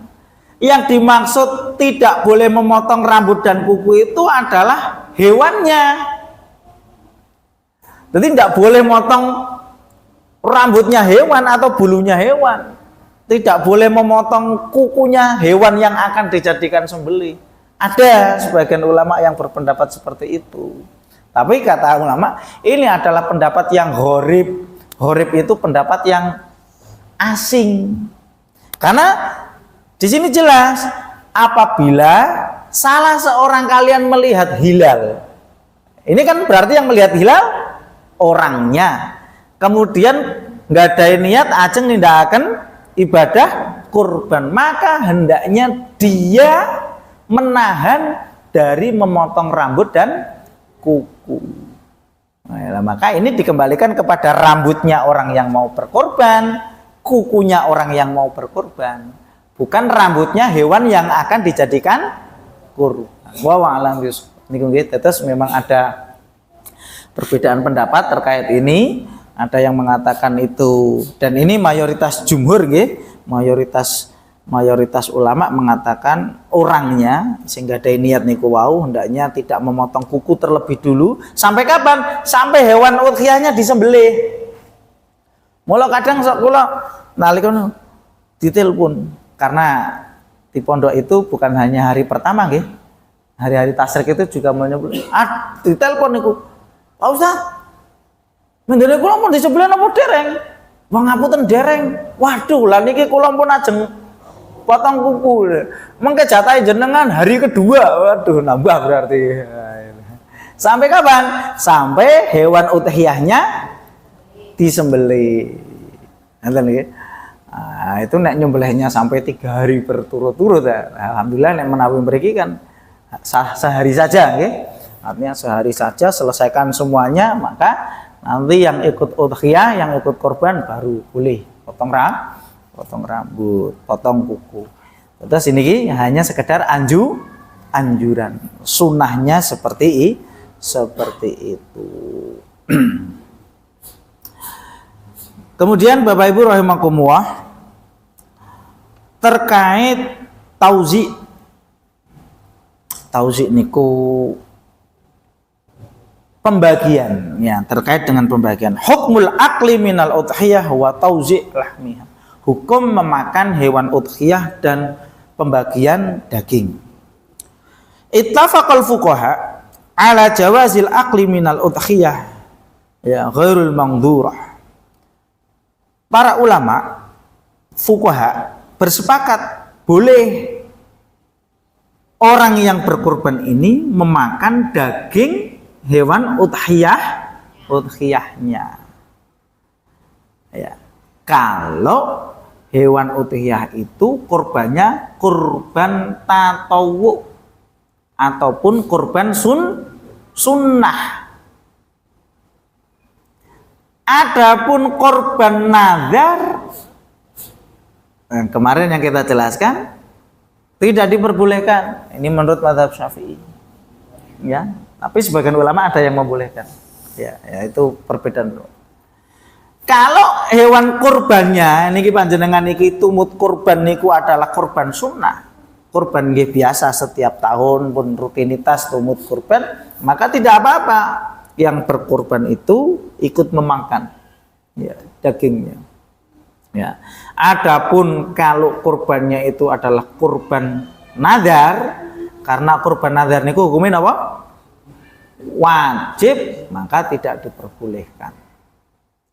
yang dimaksud tidak boleh memotong rambut dan kuku itu adalah hewannya. Jadi tidak boleh motong rambutnya hewan atau bulunya hewan. Tidak boleh memotong kukunya hewan yang akan dijadikan sembelih. Ada sebagian ulama yang berpendapat seperti itu. Tapi kata ulama, ini adalah pendapat yang gharib. Gharib itu pendapat yang asing. Karena di sini jelas, apabila salah seorang kalian melihat hilal, ini kan berarti yang melihat hilal orangnya. Kemudian nggak ada niat ajeng nindakaken ibadah kurban, maka hendaknya dia menahan dari memotong rambut dan kuku. Nah, maka ini dikembalikan kepada rambutnya orang yang mau berkorban, kukunya orang yang mau berkorban, bukan rambutnya hewan yang akan dijadikan kurban. Wa a'lam bishawab. Niku nggih, tetes memang ada perbedaan pendapat terkait ini. Ada yang mengatakan itu, dan ini mayoritas jumhur nggih, mayoritas ulama mengatakan orangnya, sehingga ada niat niku wau hendaknya tidak memotong kuku terlebih dulu. Sampai kapan? Sampai hewan udhiyahnya disembelih. Mula kadang sok kula nalika ditelepon, karena di pondok itu bukan hanya hari pertama nggih. Hari-hari tasyrik itu juga menyebut ditelepon niku. Pak Ustaz, mendene kula pun disembelih napa dereng? Wah ngapunten dereng. Waduh, lah niki kula pun ajeng potong kuku. Mengke jatahe jenengan hari kedua. Waduh, nambah berarti. Sampai kapan? Sampai hewan udhiyahnya disembelih. Ngoten nggih. Nah, itu nek nyembelihnya sampai 3 hari berturut-turut ya. Alhamdulillah nek menawi mriki kan sehari saja nggih. Artinya sehari saja selesaikan semuanya, maka nanti yang ikut udhiyah, yang ikut korban baru boleh potong rambut, potong kuku. Terus ini hanya sekedar anjuran. Sunnahnya seperti itu. Kemudian Bapak Ibu rahimakumullah, terkait tauzi niku pembagian, ya, terkait dengan pembagian hukmul akli minal udhiyah wa tauzi' lahmiha, hukum memakan hewan udhiyah dan pembagian daging. Ittafaqal fuqaha ala jawazil akli minal udhiyah, ya, ghairul mangdurah. Para ulama fuqaha bersepakat boleh orang yang berkorban ini memakan daging hewan udhiyahnya. Ya. Kalau hewan udhiyah itu korbannya kurban tatawu ataupun kurban sunnah. Adapun korban nazar, kemarin yang kita jelaskan, tidak diperbolehkan. Ini menurut mazhab Syafi'i. Ya, tapi sebagian ulama ada yang membolehkan. Ya, itu perbedaan. Kalau hewan kurbannya niki panjenengan niki tumut kurban niku adalah kurban sunnah, kurban nggih biasa setiap tahun pun rutinitas tumut kurban, maka tidak apa-apa. Yang berkurban itu ikut memakan, ya, dagingnya. Ya. Adapun kalau kurbannya itu adalah kurban nazar, karena kurban nazar niku hukumnya apa? wajib maka tidak diperbolehkan.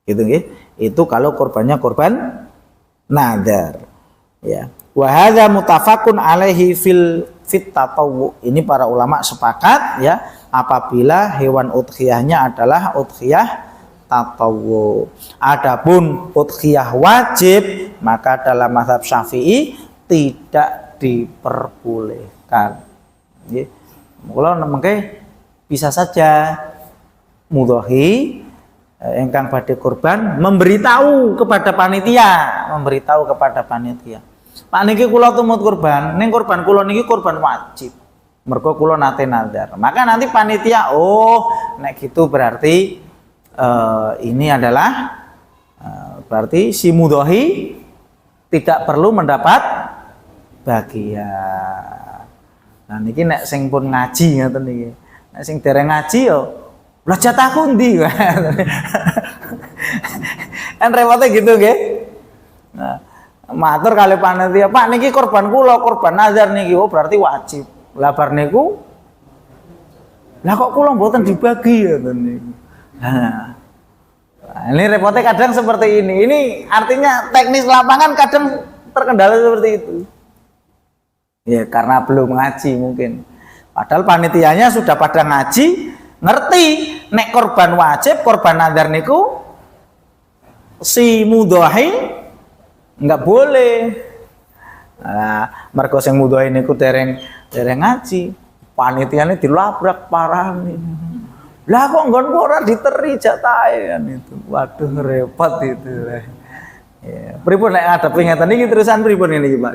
Gitu nggih. Itu kalau korbannya korban nadar. Ya. Wa hadza muttafaqun alaihi fit tatawwu. Ini para ulama sepakat ya apabila hewan udhiyahnya adalah udhiyah tatawwu. Adapun udhiyah wajib maka dalam mazhab Syafi'i tidak diperbolehkan. Nggih. Mula mengke bisa saja mudhohi ingkang badhe kurban memberitahu kepada panitia. Pak niki kula tumut kurban, ning kurban kula niki kurban wajib. Mergo kula nate nazar. Maka nanti panitia, oh nek gitu berarti ini adalah berarti si mudhohi tidak perlu mendapat bagian. Nah niki nek sing pun ngaji ngoten niki. Nek sing dereng ngaji yo lah jatahku ndi. Kan repotnya gitu nggih. Nah, matur kali panitia, Pak niki korban kula, korban nazar niki, oh berarti wajib. Lah bar niku lah kok kula mboten dibagi ngoten niku. Nah, ini repotnya kadang seperti ini. Ini artinya teknis lapangan kadang terkendala seperti itu. Ya karena belum ngaji mungkin. Padahal panitianya sudah pada ngaji, ngerti nek korban wajib, korban nazar niku si mudhohi nggak boleh. Nah, mergo sing mudhohi niku dereng ngaji, panitiane dilabrak parah nih. Lah kok nggonku ora diteri jatahe kan itu. Waduh repot itu. Ya, pripun nek ngadepi ngeten iki terusan pripun ini Pak?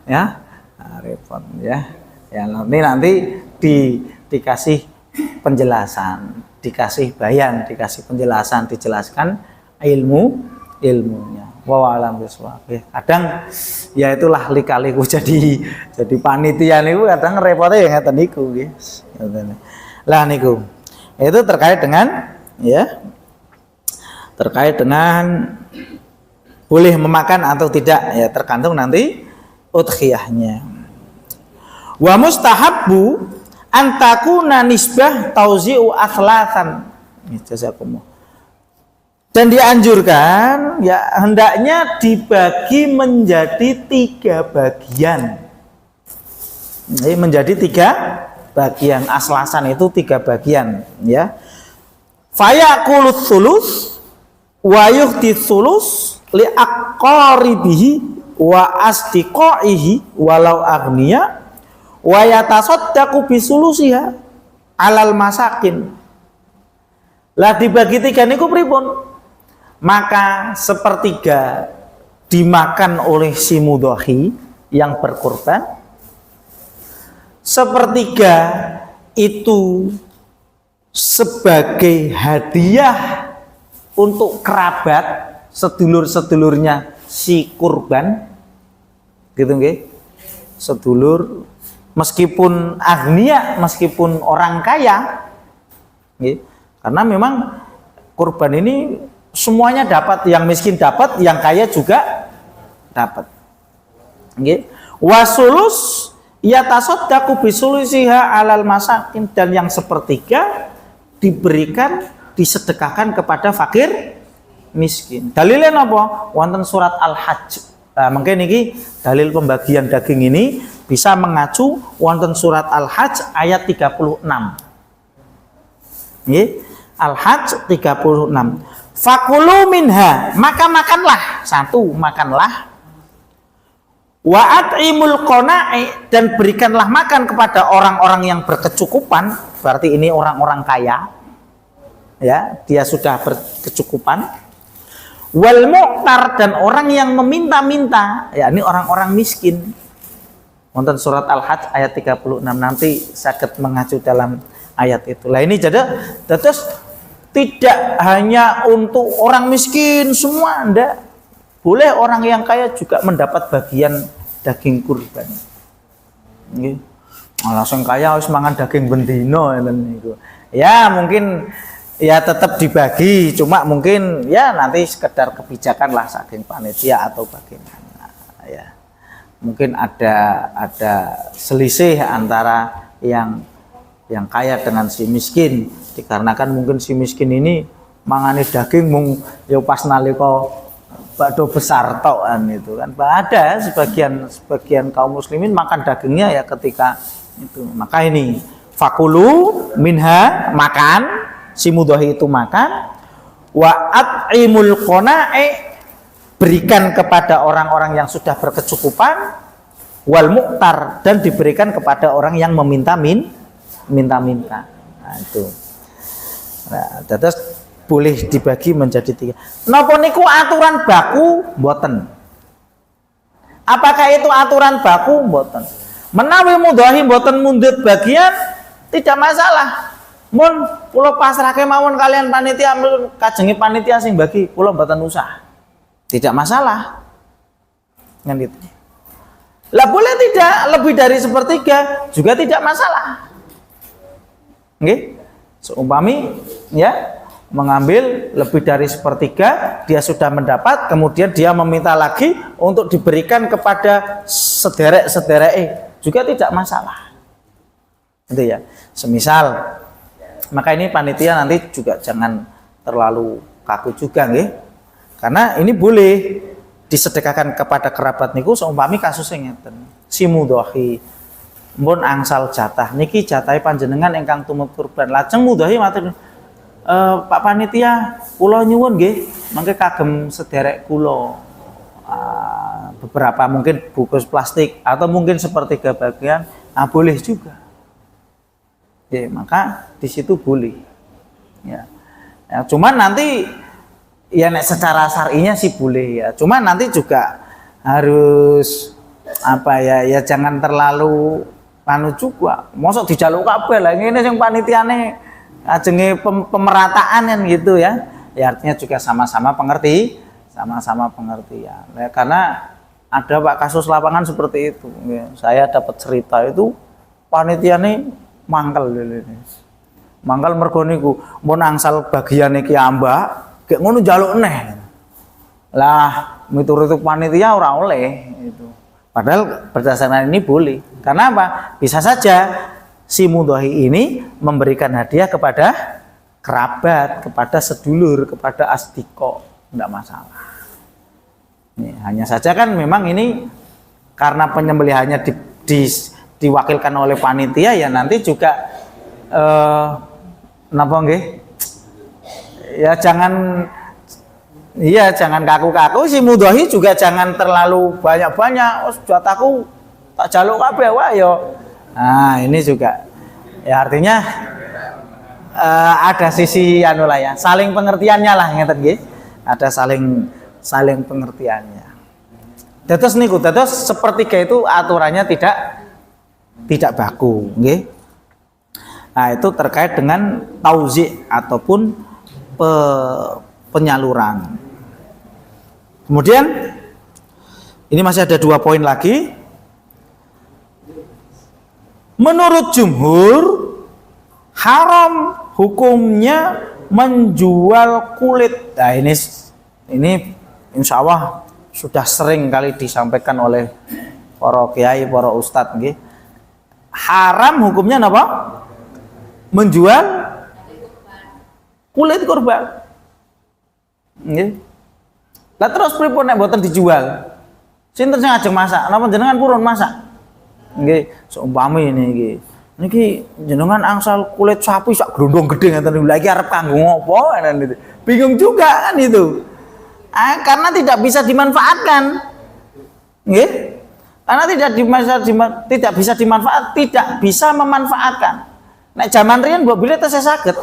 Ya. Nah, repot ya. Ya nanti dikasih penjelasan, dikasih bayan, dikasih penjelasan, dijelaskan ilmunya. Wa alam bisawab. Kadang ya itulah lika-liku jadi panitia niku kadang repotnya ya ngeten niku nggih. Lah niku. Itu terkait dengan ya terkait dengan boleh memakan atau tidak ya tergantung nanti udhiyahnya. Wa mustahabbu antakuna nisbah tauzi'u athlatan. Jazakumullah. Dan dianjurkan ya hendaknya dibagi menjadi 3 bagian. Jadi menjadi 3 bagian. Aslasan itu 3 bagian ya. Fayaqulus sulus wa yuhdits sulus li aqaribihi wa asdiqaihi walau aghniya wa yatasaddaqu bisulusiha alal masakin. Lah dibagi 3 niku pripun? Maka 1/3 dimakan oleh si mudhohi yang berkorban, 1/3 itu sebagai hadiah untuk kerabat sedulur-sedulurnya si kurban, gitu nggih. Sedulur meskipun agnia, meskipun orang kaya, nggih. Karena memang kurban ini semuanya dapat, yang miskin dapat, yang kaya juga dapat. Nggih. Wasulus yatasaddaqu bisulusiha alal masakin, dan yang 1/3 diberikan, disedekahkan kepada fakir miskin. Dalilnya apa? Wonten surat Al-Hajj. Nah, mungkin ini dalil pembagian daging ini bisa mengacu wonten surat Al-Hajj ayat 36. Nggih. Al-Hajj 36. Fakulu minha, maka makanlah. 1, makanlah. Wa at'imul qana'i, dan berikanlah makan kepada orang-orang yang berkecukupan. Berarti ini orang-orang kaya. Ya, dia sudah berkecukupan. Wal mu'tar, dan orang yang meminta-minta, ya ini orang-orang miskin. Wonten surat Al-Hajj ayat 36, nanti sakit mengacu dalam ayat itu. Lah ini jadi terus tidak hanya untuk orang miskin semua, ndak. Boleh orang yang kaya juga mendapat bagian daging kurban. Nggih. Langsung kaya wis mangan daging bendino niku. Ya mungkin ya tetap dibagi, cuma mungkin ya nanti sekedar kebijakan lah saking panitia atau bagaimana ya. Mungkin ada selisih antara yang yang kaya dengan si miskin, dikarenakan mungkin si miskin ini mangane daging mung ya pas nalika bakdo besar tokan itu kan. Ada sebagian kaum muslimin makan dagingnya ya ketika itu. Maka ini fakulu minha, makan, si mudhahi itu makan, wa at'imul qana'i, berikan kepada orang-orang yang sudah berkecukupan, wal mu'tar, dan diberikan kepada orang yang minta-minta. Nah itu. Nah, terus boleh dibagi menjadi 3. Napa niku aturan baku mboten? Apakah itu aturan baku mboten? Menawi mudhahi mboten mundhut bagian tidak masalah. Mun kula pasrahke mawon kalian panitia, kajengi panitia sing bagi, kula mboten usah. Tidak masalah. Kan itu. Lah boleh tidak lebih dari sepertiga juga tidak masalah. Nggih. Seumpami ya mengambil lebih dari sepertiga, dia sudah mendapat, kemudian dia meminta lagi untuk diberikan kepada sederek-sederek, juga tidak masalah. Itu ya. Semisal, maka ini panitia nanti juga jangan terlalu kaku juga nggih. Karena ini boleh disedekahkan kepada kerabat niku seumpami kasusnya ngeten. Si mudhahi mun angsal jatah niki jatahe panjenengan ingkang tumut kurban. Lajeng mudhahi matur, Pak panitia, kula nyuwun nggih, mangke kagem sederek kula beberapa mungkin bungkus plastik atau mungkin sepertiga bagian, boleh juga. Ya, maka di situ boleh. Ya. Ya, cuman nanti ya nek secara syar'inya sih boleh ya. Cuman nanti juga harus apa ya jangan terlalu anu juga. Mosok dijaluk kabeh lah ngene sing panitiane ajenge pemerataan kan gitu ya. Ya artinya juga sama-sama pengertian. Ya, karena ada Pak kasus lapangan seperti itu. Ya, saya dapat cerita itu panitiane mangkel lho. Mangkel mergo niku mun angsal bagian iki ambak, kayak ngono njaluk neh. Lah miturut panitia ora oleh itu. Padahal berdasarkan ini boleh. Karena apa? Bisa saja si mudhahi ini memberikan hadiah kepada kerabat, kepada sedulur, kepada asdiko, tidak masalah. Ini, hanya saja kan memang ini karena penyembelihannya diwakilkan oleh panitia ya nanti juga napa nggih? Ya jangan kaku-kaku, si mudhahi juga jangan terlalu banyak-banyak. Oh, jatahku tak jaluk kabeh wae yo. Nah, ini juga ya artinya ada sisi anu lah ya, saling pengertiannya lah ngeten nggih. Ada saling pengertiannya. Dados niku, dados sepertiga itu aturannya tidak baku, nggih. Nah, itu terkait dengan tauzi ataupun penyaluran. Kemudian ini masih ada 2 poin lagi. Menurut jumhur haram hukumnya menjual kulit. Nah, ini insya Allah sudah sering kali disampaikan oleh para kiai, para ustadz nggih. Haram hukumnya apa? Menjual kulit kurban. Nggih. Lah terus pripun nek mboten dijual? Sinten sing ajeng masak? Napa jenengan purun masak? Nggih, seumpami niki. Niki jenengan angsal kulit sapi sak grondong gede ngeten lha iki arep kanggo ngopo? Bingung juga kan itu. Karena tidak bisa dimanfaatkan. Nggih? Karena tidak bisa memanfaatkan. Nek zaman riyen mbok bilih tesih saged.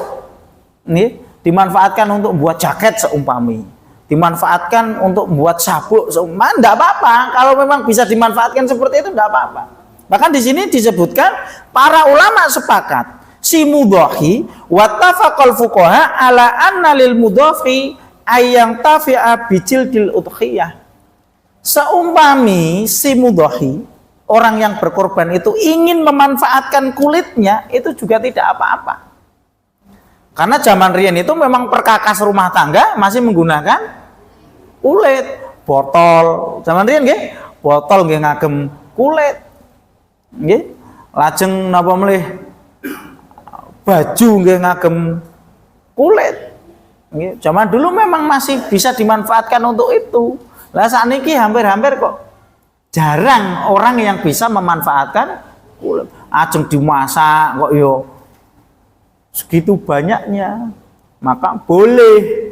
Nggih, dimanfaatkan untuk buat jaket seumpami. Dimanfaatkan untuk membuat sabuk seumpama, enggak apa-apa. Kalau memang bisa dimanfaatkan seperti itu enggak apa-apa. Bahkan di sini disebutkan para ulama sepakat si mudhahi wa tafaqal fuqaha ala anna lil mudhafi ayang tafi'a bijildil udhiyah. Seumpami si mudhahi, orang yang berkorban itu ingin memanfaatkan kulitnya, itu juga tidak apa-apa. Karena zaman riyen itu memang perkakas rumah tangga masih menggunakan kulit, botol. Zaman riyen nggih, botol nggih ngagem kulit. Nggih. Lajeng napa melih baju nggih ngagem kulit. Nggih, zaman dulu memang masih bisa dimanfaatkan untuk itu. Lah sakniki hampir-hampir kok jarang orang yang bisa memanfaatkan kulit. Ajeng dimasak kok yo segitu banyaknya. Maka boleh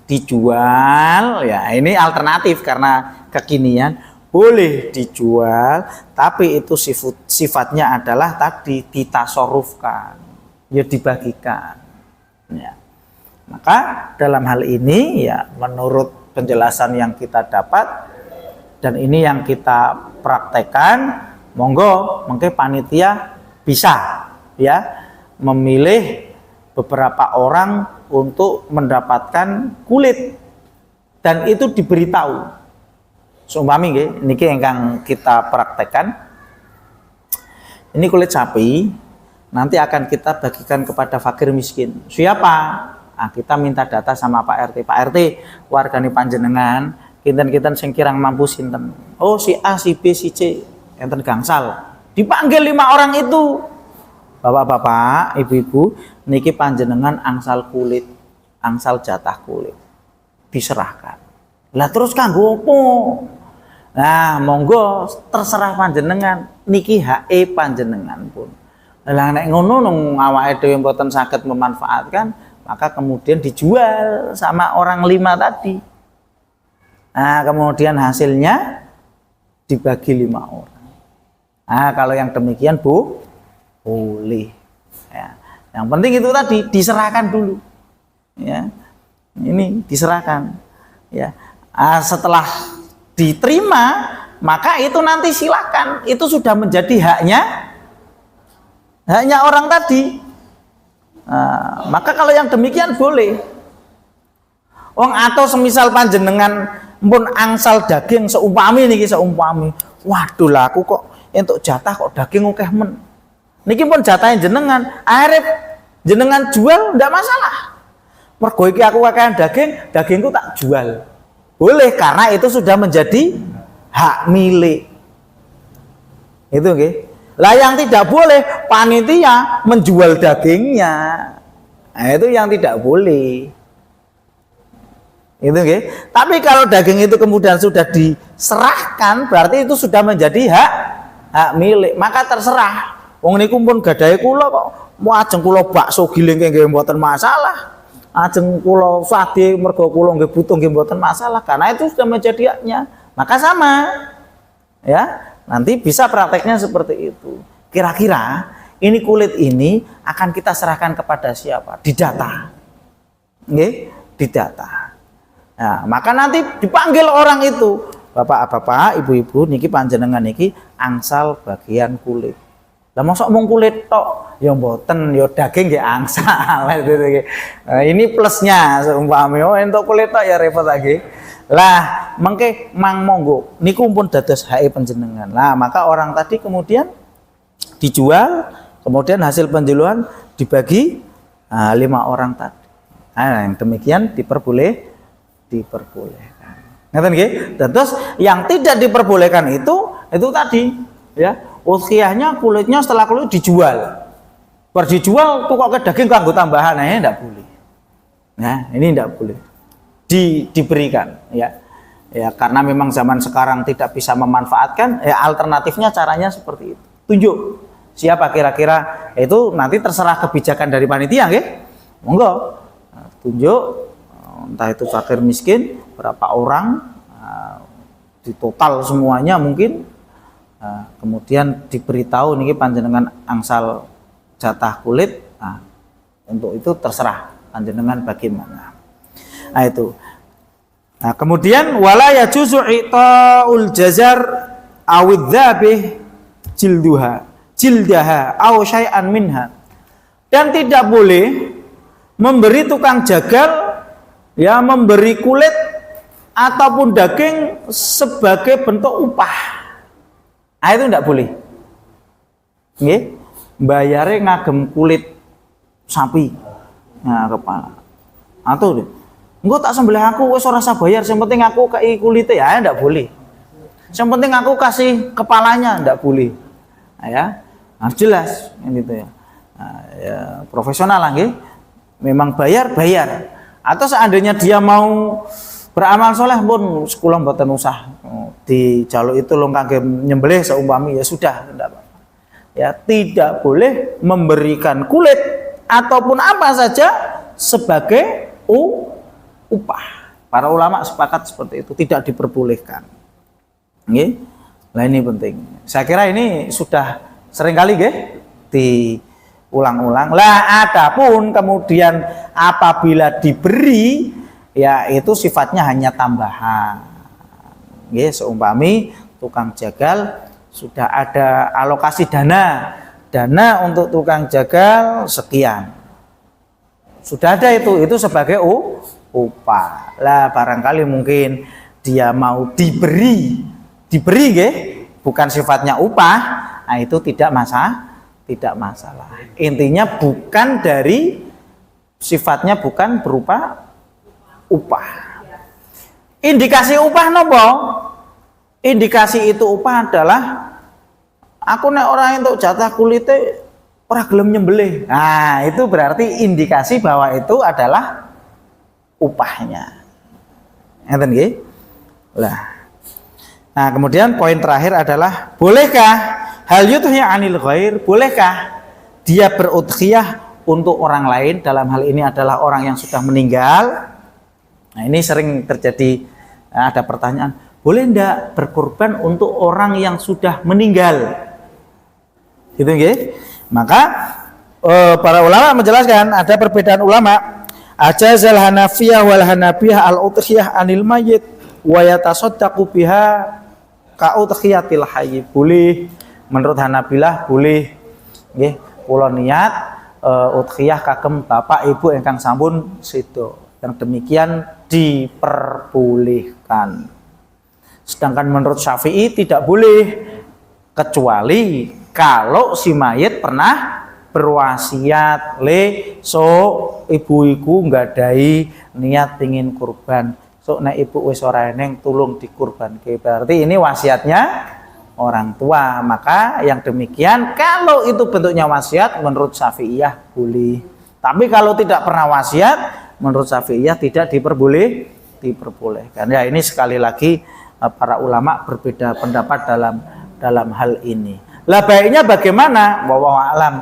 dijual, ya ini alternatif karena kekinian, boleh dijual, tapi itu sifatnya adalah tadi ditasorufkan, ya dibagikan. Ya. Maka dalam hal ini ya menurut penjelasan yang kita dapat dan ini yang kita praktekkan, monggo mungkin panitia bisa ya memilih beberapa orang untuk mendapatkan kulit dan itu diberitahu. Seumpami nggih niki ingkang kita praktekkan. Ini kulit sapi nanti akan kita bagikan kepada fakir miskin. Siapa? Nah, kita minta data sama Pak RT. Pak RT, wargane panjenengan, kinten-kinten sing kirang mampu sinten? Oh, si A, si B, si C, enten gangsal. Dipanggil 5 orang itu. Bapak-bapak, ibu-ibu, niki panjenengan angsal kulit, angsal jatah kulit. Diserahkan. Lah terus kanggo opo? Nah, monggo terserah panjenengan, niki HE panjenengan pun. Lah nek ngono nang awake dhewe mboten saged memanfaatkan, maka kemudian dijual sama orang 5 tadi. Nah, kemudian hasilnya dibagi 5 orang. Nah, kalau yang demikian boleh. Ya. Yang penting itu tadi diserahkan dulu. Ya. Ini diserahkan. Ya. Nah, setelah diterima, maka itu nanti silakan. Itu sudah menjadi haknya orang tadi. Nah, maka kalau yang demikian boleh. Wong atau semisal panjenengan pun angsal daging seumpami niki seumpami. Waduh lah aku kok entuk jatah kok daging akeh men. Niki pun jatahnya jenengan, arep jenengan jual ndak masalah. Mergo iki aku kakean dagingku tak jual. Boleh karena itu sudah menjadi hak milik. Itu nggih. Lah yang tidak boleh panitia menjual dagingnya. Nah, itu yang tidak boleh. Itu nggih. Tapi kalau daging itu kemudian sudah diserahkan, berarti itu sudah menjadi hak milik. Maka terserah. Wong niku pun gadahe kula kok, mau ajeng kula bakso giling nggih mboten masalah. Ajeng kula sade mergo kula nggih butuh nggih mboten masalah karena itu sudah menjadi haknya. Maka sama. Ya, nanti bisa prakteknya seperti itu. Kira-kira ini kulit ini akan kita serahkan kepada siapa? Didata. Nggih, didata. Nah, maka nanti dipanggil orang itu. Bapak-bapak, ibu-ibu niki panjenengan niki angsal bagian kulit. Lah mosok mung kulit tok ya mboten ya daging nggih angsal. Nah, ini plusnya seumpama entuk kulit tok ya repot lagi. Lah mengke mang monggo niku pun dados hake panjenengan. Lah maka orang tadi kemudian dijual, kemudian hasil penjualan dibagi 5 orang tadi. Nah, yang demikian diperbolehkan. Ngeten nggih? Terus yang tidak diperbolehkan itu tadi ya. Udhiyahnya kulitnya setelah kulit dijual. Dijual tuh kok ke daging kanggo tambahan, nah enggak boleh. Nah, ini enggak boleh. Diberikan ya. Ya, karena memang zaman sekarang tidak bisa memanfaatkan, ya alternatifnya caranya seperti itu. Tunjuk siapa kira-kira itu nanti terserah kebijakan dari panitia nggih. Monggo. Nah, tunjuk entah itu fakir miskin berapa orang di total semuanya mungkin. Nah, kemudian diberitahu niki panjenengan angsal jatah kulit. Nah, untuk itu terserah panjenengan bagaimana. Nah, itu. Nah, kemudian wala yajuzu i'taul jazar awid dzabih jildaha aw syai'an minha. Dan tidak boleh memberi tukang jagal ya memberi kulit ataupun daging sebagai bentuk upah. Ah itu enggak boleh. Nggih, bayare ngagem kulit sapi. Nah, kepala. Atau engko tak sembelih aku wis ora usah bayar, yang penting aku kei kulite ya enggak boleh. Yang penting aku kasih kepalanya enggak boleh. Nah, ya. Harus jelas gitu ya. Ya, profesional lah nggih. Memang bayar. Atau seandainya dia mau beramal soleh pun sekolah mboten usah dijaluk itu long kangge nyembelih seumpami ya sudah, tidak apa. Ya, tidak boleh memberikan kulit ataupun apa saja sebagai upah. Para ulama sepakat seperti itu, tidak diperbolehkan. Nggih. Nah ini penting. Saya kira ini sudah sering kali nggih diulang-ulang. Lah adapun kemudian apabila diberi ya itu sifatnya hanya tambahan. Nggih, seumpami tukang jagal sudah ada alokasi dana untuk tukang jagal sekian. Sudah ada itu sebagai upah. Lah barangkali mungkin dia mau diberi nggih, bukan sifatnya upah, nah itu tidak masalah. Intinya bukan dari sifatnya bukan berupa upah. Indikasi upah nopo? Indikasi itu upah adalah aku nek orang untuk jatah kulite ora gelem nyembelih. Nah, itu berarti indikasi bahwa itu adalah upahnya. Ngeten nggih? Nah, kemudian poin terakhir adalah bolehkah hal yudhiya anil ghair? Bolehkah dia berudhiyah untuk orang lain? Dalam hal ini adalah orang yang sudah meninggal. Nah, ini sering terjadi, ada pertanyaan, boleh enggak berkorban untuk orang yang sudah meninggal? Gitu nggih? Maka para ulama menjelaskan ada perbedaan ulama. Ajazal Hanafiyah wal Hanabiyah al-udhiyah anil mayyit wa yatasaddaqu biha ka udhiyatil hayy. Boleh menurut Hanabilah boleh nggih kula niat udhiyah kagem bapak ibu ingkang sampun sedo. Yang demikian diperbolehkan. Sedangkan menurut Syafi'i tidak boleh kecuali kalau si mayit pernah berwasiat so ibu-ibu nggadahi niat pengin kurban. So nek ibu wis ora eneng tulung dikurbanke. Berarti ini wasiatnya orang tua. Maka yang demikian kalau itu bentuknya wasiat menurut Syafi'iyah boleh. Tapi kalau tidak pernah wasiat menurut Syafi'iyah tidak diperbolehkan. Ya ini sekali lagi para ulama berbeda pendapat dalam hal ini. Lah baiknya bagaimana? Wallahu a'lam.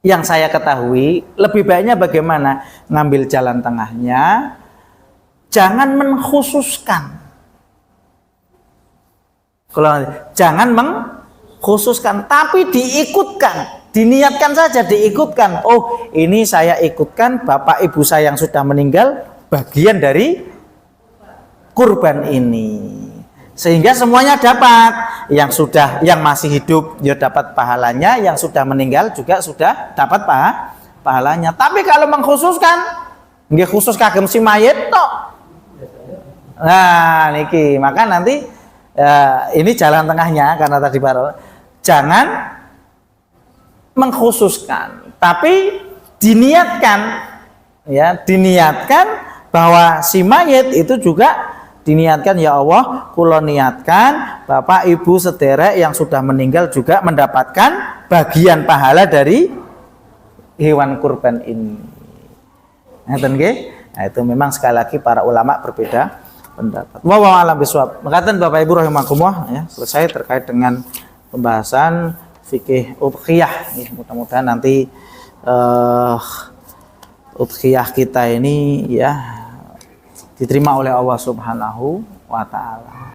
Yang saya ketahui lebih baiknya bagaimana? Ngambil jalan tengahnya. Jangan mengkhususkan. Jangan mengkhususkan, tapi diikutkan, diniatkan saja, diikutkan. Oh, ini saya ikutkan bapak ibu saya yang sudah meninggal bagian dari kurban ini. Sehingga semuanya dapat. Yang masih hidup ya dapat pahalanya, yang sudah meninggal juga sudah dapat pahalanya. Tapi kalau mengkhususkan, nggih khusus kagem si mayit tok. Nah, niki, maka nanti ini jalan tengahnya karena tadi baru jangan mengkhususkan, tapi diniatkan bahwa si mayit itu juga diniatkan, ya Allah, kula niatkan bapak ibu sederek yang sudah meninggal juga mendapatkan bagian pahala dari hewan kurban ini. Ngeten nggih? Nah, itu memang sekali lagi para ulama berbeda pendapat. Wallahu a'lam bishawab. Mekaten Bapak Ibu rahimakumullah, ya, selesai terkait dengan pembahasan fikih udhiyah. Ya, mudah-mudahan nanti udhiyah kita ini ya diterima oleh Allah Subhanahu wa taala.